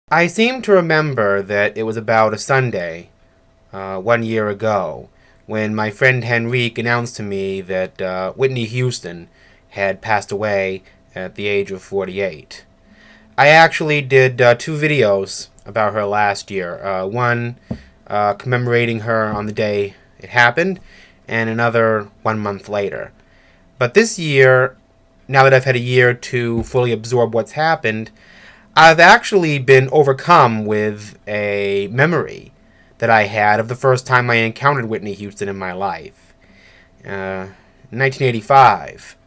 I seem to remember that it was about a Sunday, 1 year ago, when my friend Henrique announced to me that Whitney Houston had passed away at the age of 48. I actually did two videos about her last year. One commemorating her on the day it happened, and another 1 month later. But this year, now that I've had a year to fully absorb what's happened, I've actually been overcome with a memory that I had of the first time I encountered Whitney Houston in my life. In 1985,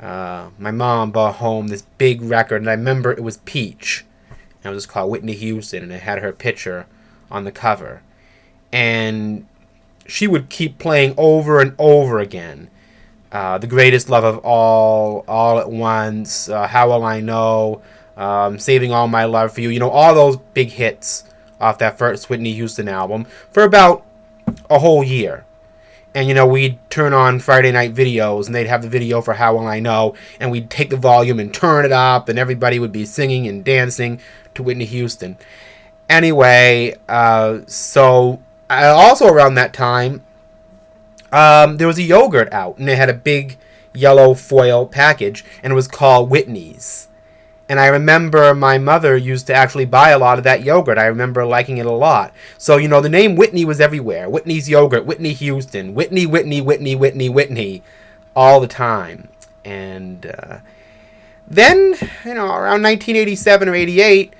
my mom brought home this big record, and I remember it was Peach. And it was called Whitney Houston, and it had her picture on the cover. And she would keep playing over and over again. The Greatest Love of All at Once, How Will I Know, Saving All My Love for You, all those big hits off that first Whitney Houston album for about a whole year. And, we'd turn on Friday night videos, and they'd have the video for How Will I Know, and we'd take the volume and turn it up, and everybody would be singing and dancing to Whitney Houston. Anyway, so also around that time, there was a yogurt out, and it had a big yellow foil package, and it was called Whitney's. And I remember my mother used to actually buy a lot of that yogurt. I remember liking it a lot. So, the name Whitney was everywhere. Whitney's Yogurt, Whitney Houston, Whitney, Whitney, all the time. And then, around 1987 or 88,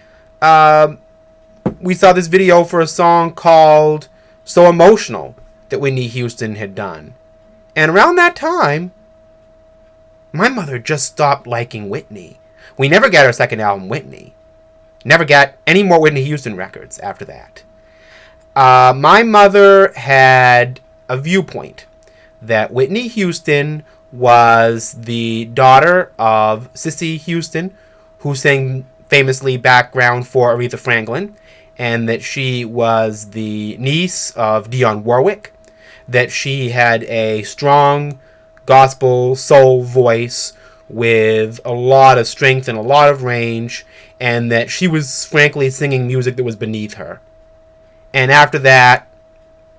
we saw this video for a song called So Emotional that Whitney Houston had done. And around that time, my mother just stopped liking Whitney. We never got her second album, Whitney. Never got any more Whitney Houston records after that. My mother had a viewpoint that Whitney Houston was the daughter of Cissy Houston, who sang famously background for Aretha Franklin, and that she was the niece of Dionne Warwick, that she had a strong gospel soul voice with a lot of strength and a lot of range, and that she was frankly singing music that was beneath her. And after that,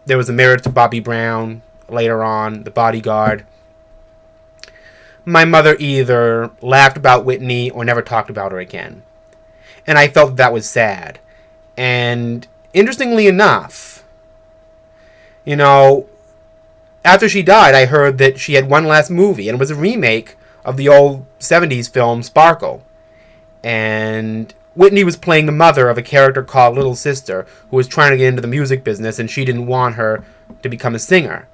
there was a marriage to Bobby Brown, later on, The Bodyguard. My mother either laughed about Whitney or never talked about her again. And I felt that was sad. And interestingly enough, after she died, I heard that she had one last movie, and it was a remake of the old 70s film Sparkle. And Whitney was playing the mother of a character called Little Sister, who was trying to get into the music business, and she didn't want her to become a singer.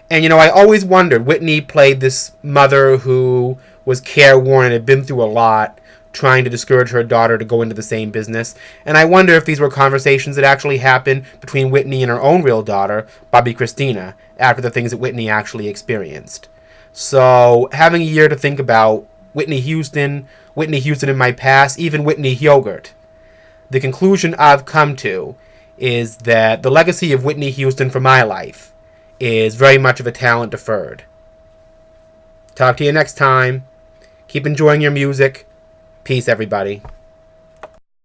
And, I always wondered, Whitney played this mother who was careworn and had been through a lot, trying to discourage her daughter to go into the same business. And I wonder if these were conversations that actually happened between Whitney and her own real daughter, Bobby Christina, after the things that Whitney actually experienced. So, having a year to think about Whitney Houston in my past, even Whitney Yogurt, the conclusion I've come to is that the legacy of Whitney Houston for my life is very much of a talent deferred. Talk to you next time. Keep enjoying your music. Peace, everybody.